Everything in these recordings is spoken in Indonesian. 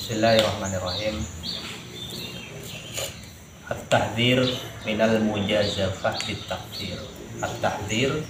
Bismillahirrahmanirrahim. At-tahdzir minal mujazafah bit-takfir. At-tahdzir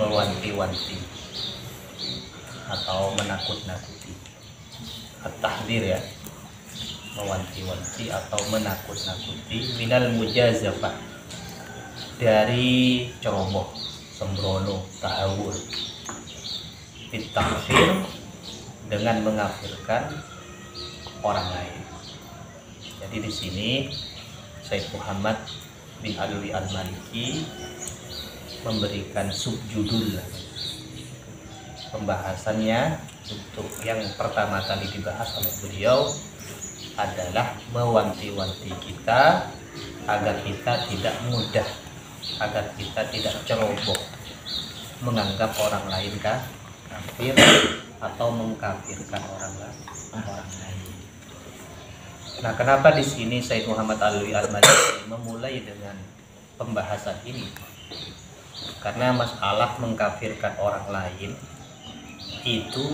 mewanti-wanti atau menakut-nakuti. At-tahdzir ya, mewanti-wanti atau menakut-nakuti minal mujazafah, dari ceroboh, sembrono, tahawur, bit-takfir, dengan mengafirkan orang lain. Jadi di sini Syekh Muhammad bin Alwi Al-Maliki memberikan subjudul pembahasannya. Untuk yang pertama kali dibahas oleh beliau adalah mewanti-wanti kita agar kita tidak mudah, agar kita tidak ceroboh menganggap orang lain kafir atau mengkafirkan orang lain. Nah, kenapa di sini Syekh Muhammad Alwi Al-Maliki memulai dengan pembahasan ini? Karena masalah mengkafirkan orang lain itu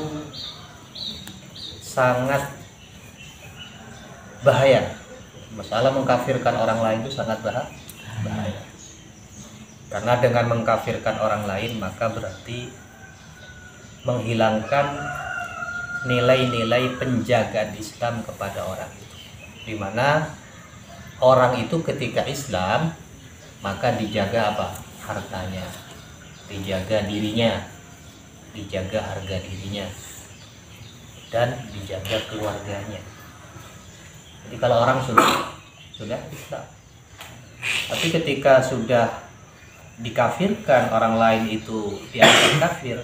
sangat bahaya. Masalah mengkafirkan orang lain itu sangat bahaya. Karena dengan mengkafirkan orang lain maka berarti menghilangkan nilai-nilai penjagaan Islam kepada orang itu, dimana orang itu ketika Islam maka dijaga apa? Hartanya, dijaga dirinya, dijaga harga dirinya, dan dijaga keluarganya. Jadi kalau orang sudah Islam, tapi ketika sudah dikafirkan orang lain itu dianggap kafir,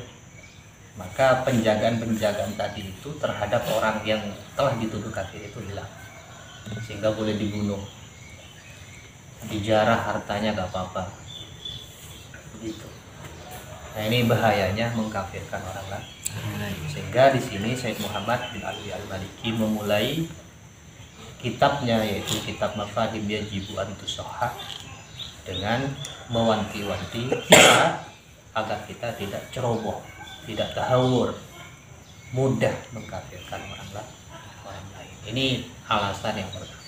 maka penjagaan-penjagaan tadi itu terhadap orang yang telah dituduh kafir itu hilang, sehingga boleh dibunuh, dijarah hartanya gak apa-apa, begitu. Nah, ini bahayanya mengkafirkan orang lain. Sehingga di sini Syekh Muhammad bin Alwi Al-Maliki memulai kitabnya, yaitu kitab Mafahim Yajibu an Tusahhah, dengan mewanti-wanti kita agar kita tidak ceroboh, tidak tahawur, mudah mengkafirkan orang lain. Ini alasan yang pertama.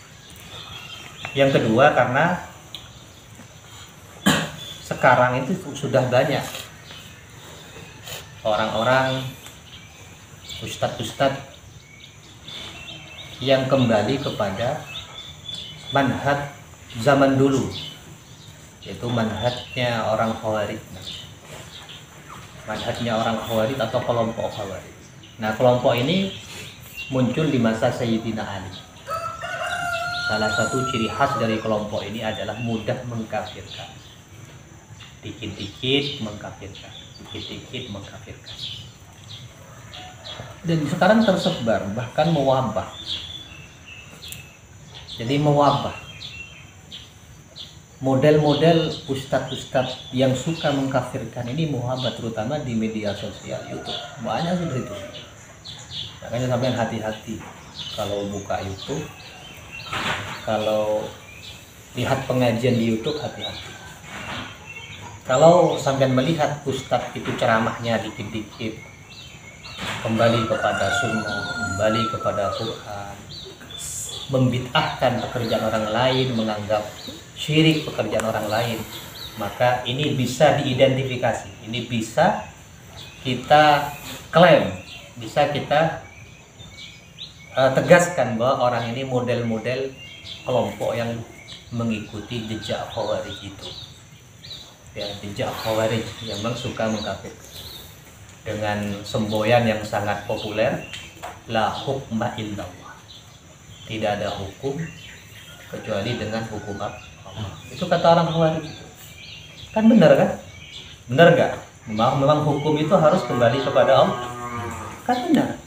Yang kedua, karena sekarang itu sudah banyak orang-orang, ustadz-ustadz yang kembali kepada manhaj zaman dulu, yaitu manhajnya orang Khawarij. Manhajnya orang Khawarij atau kelompok Khawarij. Nah, kelompok ini muncul di masa Sayyidina Ali. Salah satu ciri khas dari kelompok ini adalah mudah mengkafirkan, dikit-dikit mengkafirkan, dikit-dikit mengkafirkan. Dan sekarang tersebar, bahkan mewabah. Jadi mewabah. Model-model ustadz-ustadz yang suka mengkafirkan ini muhabbah, terutama di media sosial YouTube. Banyak sudah itu. Makanya sampai hati-hati kalau buka YouTube, kalau lihat pengajian di YouTube, hati-hati. Kalau sampai melihat ustadz itu ceramahnya dikit-dikit kembali kepada sunnah, kembali kepada Quran, membid'ahkan pekerjaan orang lain, menganggap syirik pekerjaan orang lain, maka ini bisa diidentifikasi, ini bisa kita klaim, bisa kita tegaskan bahwa orang ini model-model kelompok yang mengikuti jejak Khawarij itu. Ya, jejak Khawarij yang memang suka mengkafir dengan semboyan yang sangat populer, la hukma illallah, tidak ada hukum kecuali dengan hukum Allah. Itu kata orang Khawarij. Kan benar kan? Benar nggak? Memang hukum itu harus kembali kepada Allah. Kan benar.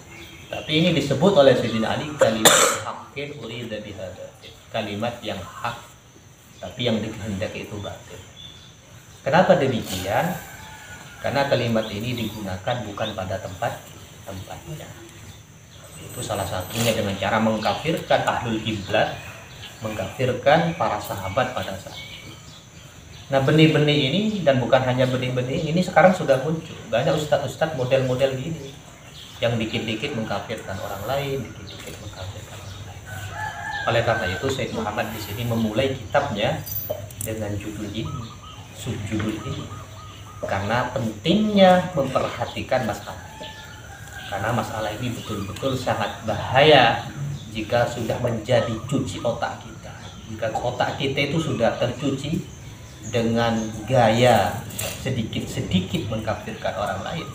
Tapi ini disebut oleh Sayyidina Ali kalimat haqqin urida bihadza, kalimat yang hak tapi yang dikehendaki itu batil. Kenapa demikian? Karena kalimat ini digunakan bukan pada tempatnya. Itu salah satunya dengan cara mengkafirkan ahlul qiblat, mengkafirkan para sahabat pada saat itu. Nah, benih-benih ini, dan bukan hanya benih-benih ini, sekarang sudah muncul banyak ustadz-ustadz model-model gini. yang dikit-dikit mengkafirkan orang lain, dikit-dikit mengkafirkan orang lain. Oleh karena itu Syekh Muhammad di sini memulai kitabnya dengan judul ini, subjudul ini, karena pentingnya memperhatikan masalah. Karena masalah ini betul-betul sangat bahaya jika sudah menjadi cuci otak kita. Jika otak kita itu sudah tercuci dengan gaya sedikit-sedikit mengkafirkan orang lain,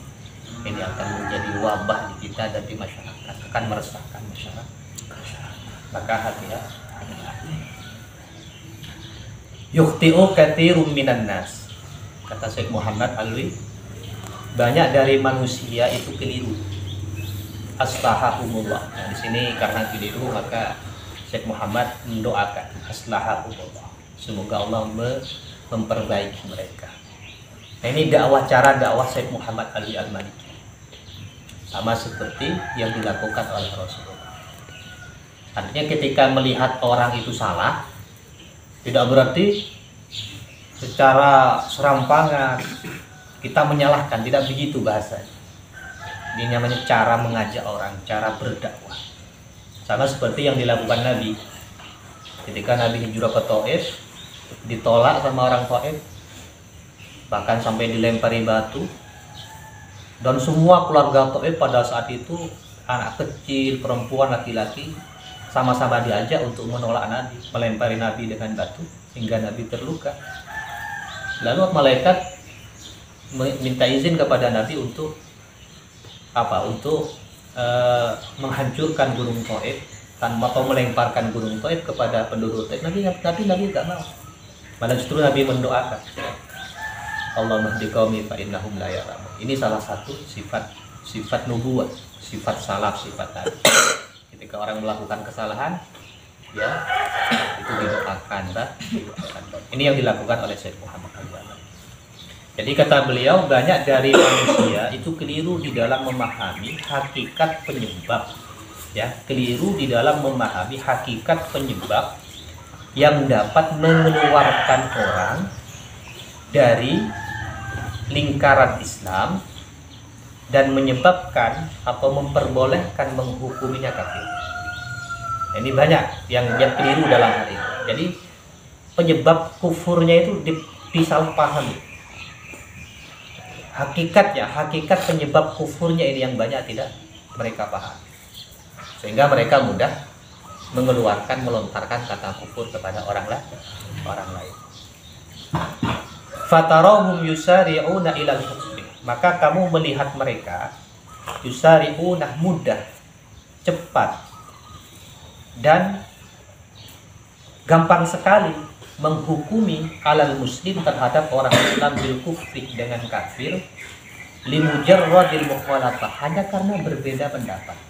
ini akan menjadi wabah di kita dan di masyarakat, akan meresahkan masyarakat. Maka hati-hati. Yukhti'u katsirun minan nas. Kata Syekh Muhammad Alwi, banyak dari manusia itu keliru. Aslahahumullah. Nah, di sini karena keliru maka Syekh Muhammad mendoakan aslahahumullah. Semoga Allah memperbaiki mereka. Nah, ini cara dakwah Syekh Muhammad Alwi Al-Maliki. Sama seperti yang dilakukan oleh Rasulullah. Artinya ketika melihat orang itu salah, tidak berarti secara serampangan kita menyalahkan, tidak begitu bahasanya. Ini namanya cara mengajak orang, cara berdakwah. Sama seperti yang dilakukan Nabi. Ketika Nabi hijrah ke Taif, ditolak sama orang Taif, bahkan sampai dilempari batu. Dan semua keluarga Taif pada saat itu, anak kecil, perempuan, laki-laki, sama-sama diajak untuk menolak Nabi, melempari Nabi dengan batu hingga Nabi terluka. Lalu malaikat minta izin kepada Nabi untuk menghancurkan gunung Taif atau melemparkan gunung Taif kepada penduduk Taif. Nabi nggak mau. Malah justru Nabi mendoakan, Allahumma hdi qaumi fa innahum la ya'lamun. Ini salah satu sifat nubuwah, sifat salaf, sifat Nabi. Ketika orang melakukan kesalahan, ya itu didoakan. Ini yang dilakukan oleh Syekh Muhammad Al-Wahabi. Jadi kata beliau, banyak dari manusia itu keliru di dalam memahami hakikat penyebab, ya, keliru di dalam memahami hakikat penyebab yang dapat mengeluarkan orang dari lingkaran Islam dan menyebabkan atau memperbolehkan menghukuminya kafir. Ini banyak yang keliru dalam hal ini. Jadi penyebab kufurnya itu disalahpahami. Hakikat penyebab kufurnya ini yang banyak tidak mereka paham, sehingga mereka mudah melontarkan kata kufur kepada orang lain. Fatarahum yusari'una ilal hukmi, maka kamu melihat mereka yusari'una, mudah, cepat dan gampang sekali menghukumi alal muslim terhadap orang Islam bil kufri, dengan kafir, limujarradil mukhalafah, hanya karena berbeda pendapat.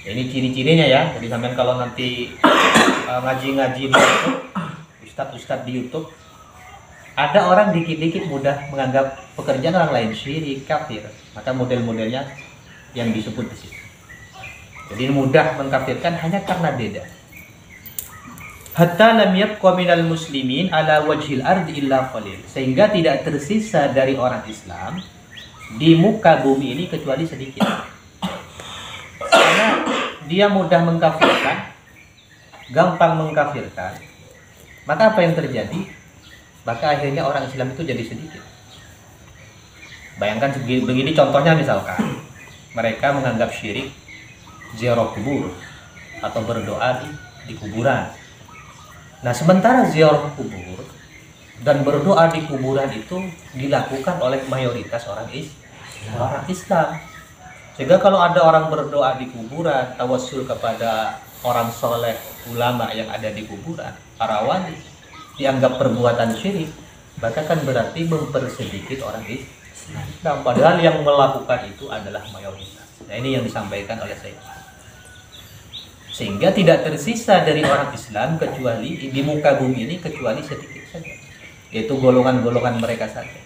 Ini ciri-cirinya ya. Jadi sampean kalau nanti ngaji-ngaji di YouTube, ustadz di YouTube, ada orang dikit-dikit mudah menganggap pekerjaan orang lain syirik, kafir, maka model-modelnya yang disebut di situ. Jadi mudah mengkafirkan hanya karena beda. Hatta lam yabqa minal muslimin ala wajhil ardi illa qalil, sehingga tidak tersisa dari orang Islam di muka bumi ini kecuali sedikit. Karena dia mudah mengkafirkan, gampang mengkafirkan, maka apa yang terjadi? Maka akhirnya orang Islam itu jadi sedikit. Bayangkan begini contohnya, misalkan mereka menganggap syirik ziarah kubur atau berdoa di kuburan. Nah, sementara ziarah kubur dan berdoa di kuburan itu dilakukan oleh mayoritas orang Islam. Sehingga kalau ada orang berdoa di kuburan, tawassul kepada orang soleh, ulama yang ada di kuburan, para wali, dianggap perbuatan syirik, maka kan berarti mempersedikit orang Islam. Nah, padahal yang melakukan itu adalah mayoritas. Nah, ini yang disampaikan oleh saya. Sehingga tidak tersisa dari orang Islam kecuali di muka bumi ini kecuali sedikit saja, yaitu golongan-golongan mereka saja.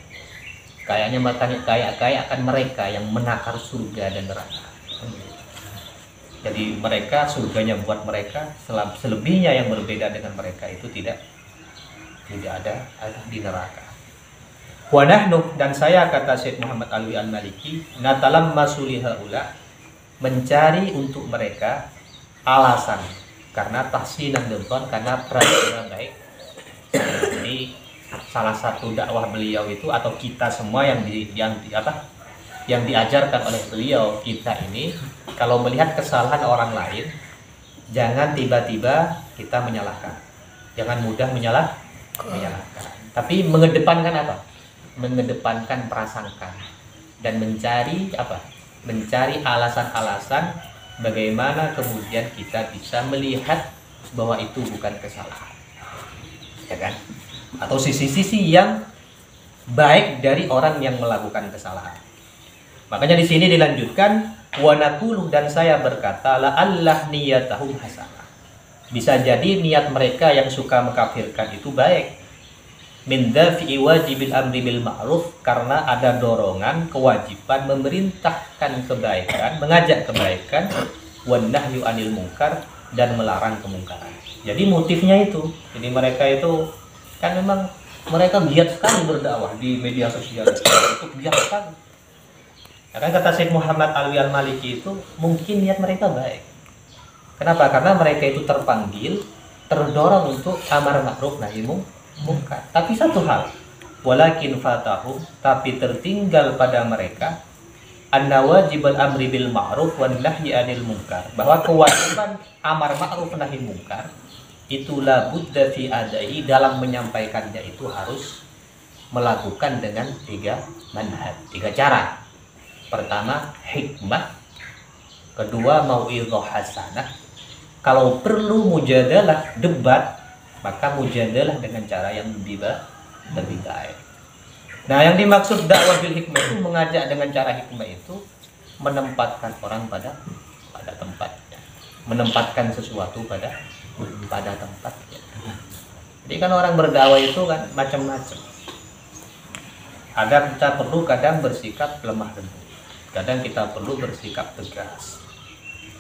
Kayaknya makanya kayak akan mereka yang menakar surga dan neraka. Jadi mereka, surganya buat mereka, selebihnya yang berbeda dengan mereka itu tidak ada di neraka. Wa nahnu, dan saya, kata Syekh Muhammad Alwi Al-Maliki, natalam masuliha ula, mencari untuk mereka alasan, karena tahsinan dzan, karena prasangka baik. Jadi salah satu dakwah beliau itu, atau kita semua yang diajarkan oleh beliau, kita ini kalau melihat kesalahan orang lain, jangan tiba-tiba kita menyalahkan, jangan mudah menyalahkan, tapi mengedepankan apa? Mengedepankan prasangka dan mencari apa? Mencari alasan-alasan bagaimana kemudian kita bisa melihat bahwa itu bukan kesalahan, ya kan? Atau sisi-sisi yang baik dari orang yang melakukan kesalahan. Makanya di sini dilanjutkan, wa naqulu, dan saya berkata, la Allah niyatahum hasanah. Bisa jadi niat mereka yang suka mengkafirkan itu baik. Min dafi'i wajibil amri bil ma'ruf, karena ada dorongan kewajiban memerintahkan kebaikan, mengajak kebaikan, wan nahyu anil munkar, dan melarang kemungkaran. Jadi motifnya itu. Jadi mereka itu kan memang mereka giat sekali berdakwah di media sosial, itu giat sekali. Ya kan, kata Syekh Muhammad Alwi Al-Maliki itu mungkin niat mereka baik. Kenapa? Karena mereka itu terpanggil, terdorong untuk amar ma'ruf nahi munkar. Tapi satu hal, walakin fatahum, tapi tertinggal pada mereka anna wajibal amri bil ma'ruf wan nahyi anil munkar, bahwa kewajiban amar ma'ruf nahi munkar itu la budda fi adai, dalam menyampaikannya itu harus melakukan dengan tiga manhaj, tiga cara. Pertama hikmah, kedua mau'izah hasanah, kalau perlu mujadalah, debat, maka mujadalah dengan cara yang lebih baik. Nah, yang dimaksud dakwah bil hikmah itu, mengajak dengan cara hikmah itu menempatkan orang pada tempatnya, menempatkan sesuatu pada tempatnya. Jadi kan orang berdakwah itu kan macam-macam. Ada kita perlu kadang bersikap lemah lembut, kadang kita perlu bersikap tegas,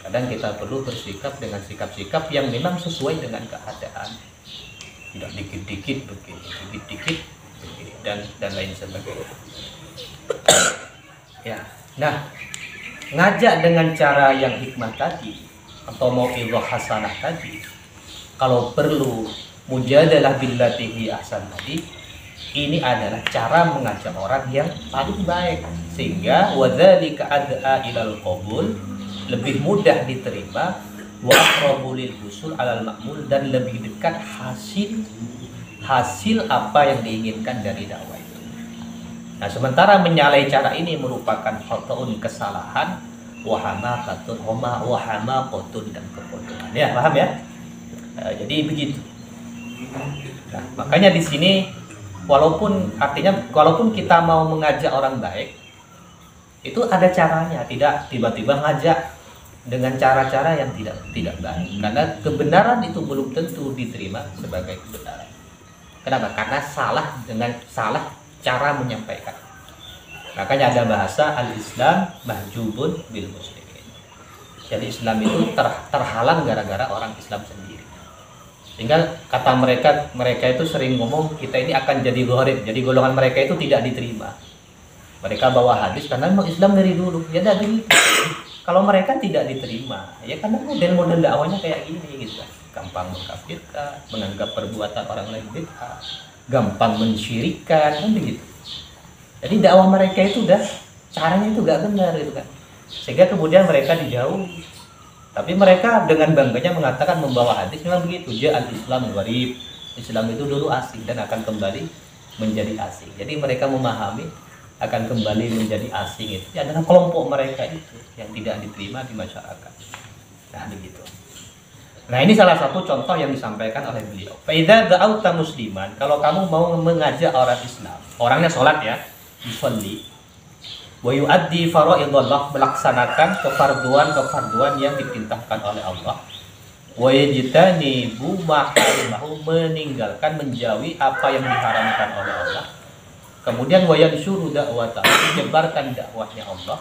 kadang kita perlu bersikap dengan sikap-sikap yang memang sesuai dengan keadaan, tidak dikit-dikit begini, dikit-dikit begini, dan lain sebagainya. Ya, nah, ngajak dengan cara yang hikmah tadi atau mau'izah hasanah tadi, kalau perlu mujadalah billatihi ahsan tadi, ini adalah cara mengajak orang yang paling baik, sehingga wadzalika ad'a ilal qabul, lebih mudah diterima, wa aqrabu lil husul alal ma'mul, dan lebih dekat hasil apa yang diinginkan dari dakwah itu. Nah, sementara menyalahi cara ini merupakan khata'un, kesalahan, wahamaqatun, wahamaqatun, dan kebodohan. Ya, paham ya? Jadi begitu. Nah, makanya di sini walaupun kita mau mengajak orang baik, itu ada caranya, tidak tiba-tiba ngajak dengan cara-cara yang tidak baik. Karena kebenaran itu belum tentu diterima sebagai kebenaran. Kenapa? Karena salah cara menyampaikan. Makanya ada bahasa al-Islam mahjubun bil muslimin. Jadi Islam itu terhalang gara-gara orang Islam sendiri. Sehingga kata mereka itu sering ngomong, kita ini akan jadi gharib, jadi golongan mereka itu tidak diterima. Mereka bawa hadis karena memang Islam dari dulu ya dari. Kalau mereka tidak diterima, ya karena model-model dakwahnya kayak gini gitu kan. Gampang mengkafirkan, menganggap perbuatan orang lain bid'ah, gampang mensyirikkan, kan begitu. Jadi dakwah mereka itu caranya itu gak benar gitu kan. Sehingga kemudian mereka dijauhi. Tapi mereka dengan bangganya mengatakan, membawa hadis memang begitu. Al-Islam gharib, Islam itu dulu asing dan akan kembali menjadi asing. Jadi mereka memahami akan kembali menjadi asing itu adalah kelompok mereka itu yang tidak diterima di masyarakat. Nah, begitu. Nah, ini salah satu contoh yang disampaikan oleh beliau. Faidza da'auta musliman, kalau kamu mau mengajak orang Islam, orangnya sholat ya, yusolli, wa yu'addi faraidallah, melaksanakan kefarduan yang diperintahkan oleh Allah, wa yajtanibu ma harimahu, meninggalkan, menjauhi apa yang diharamkan oleh Allah, kemudian wa yansyuru da'watahu, menyebarkan dakwahnya Allah,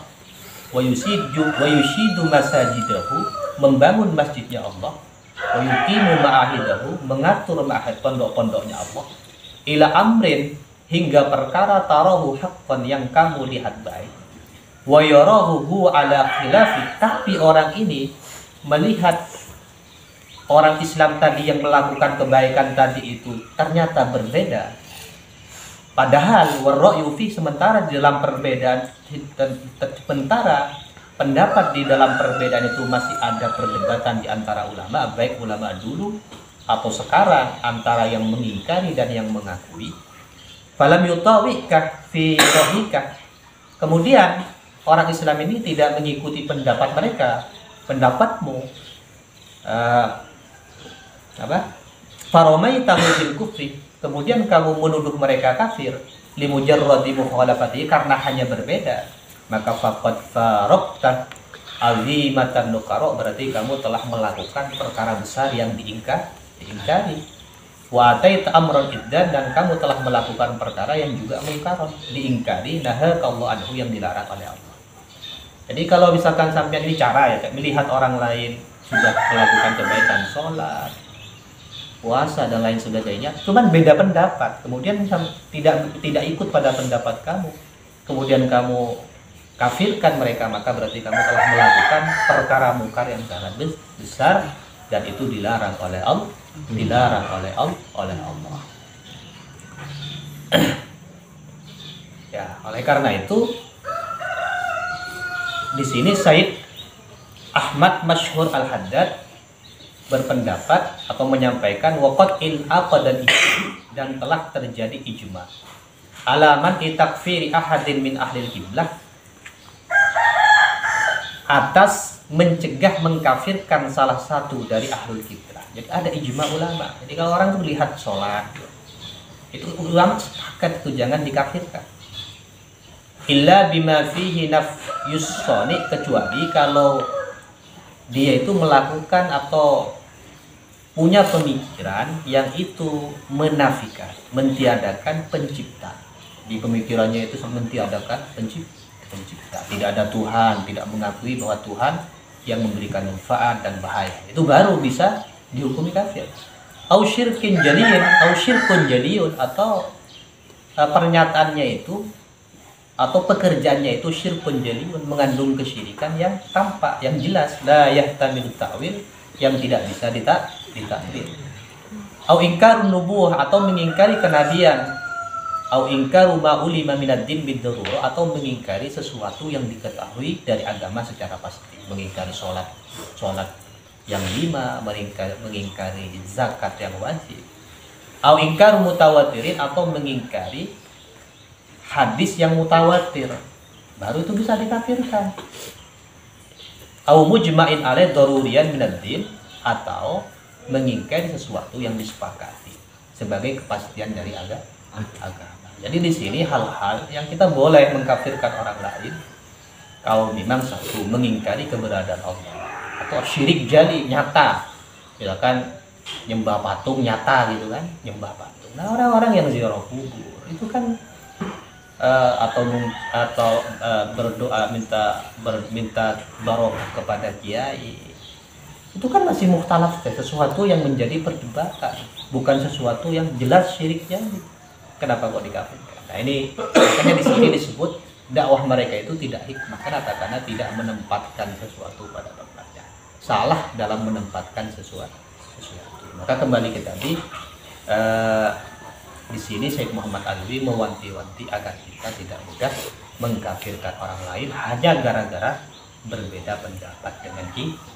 wa yushidu masajidahu, membangun masjidnya Allah, wa yuqimu ma'ahidahu, mengatur ma'ahid, pondok-pondoknya Allah, ila amrin, hingga perkara tarahu haqqan yang kamu lihat baik, wa yarahu hu ala khilafi, tapi orang ini melihat orang Islam tadi yang melakukan kebaikan tadi itu ternyata berbeda. Padahal warra'yu fi, sementara di dalam perbedaan, sementara pendapat di dalam perbedaan itu masih ada perdebatan di antara ulama, baik ulama dulu atau sekarang, antara yang mengingkari dan yang mengakui. Falam yutawika fi rohika, kemudian orang Islam ini tidak mengikuti pendapat mereka, pendapatmu. Faromaitahu bil kufri, kemudian kamu menuduh mereka kafir, limujarradi mukhalafati, karena hanya berbeda, maka faqad faraqta azimatan nuqara, berarti kamu telah melakukan perkara besar yang diingkari. Wa ataita amran iddan, dan kamu telah melakukan perkara yang juga mungkar, diingkari, nahakallahu anhu, yang dilarang oleh Allah. Jadi kalau misalkan sampean ini cara ya, melihat orang lain sudah melakukan kebaikan, sholat, puasa dan lain sebagainya, cuman beda pendapat, kemudian tidak ikut pada pendapat kamu, kemudian kamu kafirkan mereka, maka berarti kamu telah melakukan perkara mungkar yang sangat besar, dan itu dilarang oleh Allah, Ya, oleh karena itu di sini Said Ahmad Masyhur Al-Haddad berpendapat atau menyampaikan waqad in aqadan, dan telah terjadi ijma alaman itakfiri ahadin min ahlil qiblah, atas mencegah mengkafirkan salah satu dari ahlul qiblah. Jadi ada ijma ulama. Jadi kalau orang itu melihat sholat, itu ulama sepakat itu jangan dikafirkan. Illa bima fihi nafyus shani, kecuali kalau dia itu melakukan atau punya pemikiran yang itu menafikan, mentiadakan pencipta. Di pemikirannya itu mentiadakan pencipta. Tidak ada Tuhan, tidak mengakui bahwa Tuhan yang memberikan manfaat dan bahaya. Itu baru bisa dihukumi kafir. Au syirkin jaliyun, au syirkun jaliyun, atau pernyataannya itu atau pekerjaannya itu syirkun jaliyun, mengandung kesyirikan yang tampak, yang jelas, la yahtamilu ta'wil, yang tidak bisa ditakwil. Au ingkarun nubuwah, atau mengingkari kenabian. Au ingkaru ma ulima minad din bid-darurah, atau mengingkari sesuatu yang diketahui dari agama secara pasti, mengingkari sholat yang 5, mengingkari zakat yang wajib. Au ingkaru mutawatirin, atau mengingkari hadis yang mutawatir, baru itu bisa dikafirkan. Au mujma'in alaih daruriyan minad din, atau mengingkari sesuatu yang disepakati sebagai kepastian dari agama. Jadi di sini hal-hal yang kita boleh mengkafirkan orang lain kalau memang satu mengingkari keberadaan Allah, atau syirik jali nyata, misalkan nyembah patung nyata gitu kan, nyembah patung. Nah, orang-orang yang ziarah kubur itu kan atau berdoa minta barokah kepada kiai, itu kan masih mukhtalaf, sesuatu yang menjadi perdebatan, bukan sesuatu yang jelas syiriknya. Kenapa kok dikafirkan? Nah, ini makanya di sini disebut dakwah mereka itu tidak hikmah. Kenapa? Karena tidak menempatkan sesuatu pada tempatnya, salah dalam menempatkan sesuatu. Maka kembali ke tadi, di sini Syekh Muhammad Alwi mewanti-wanti agar kita tidak mudah mengkafirkan orang lain hanya gara-gara berbeda pendapat dengan kita.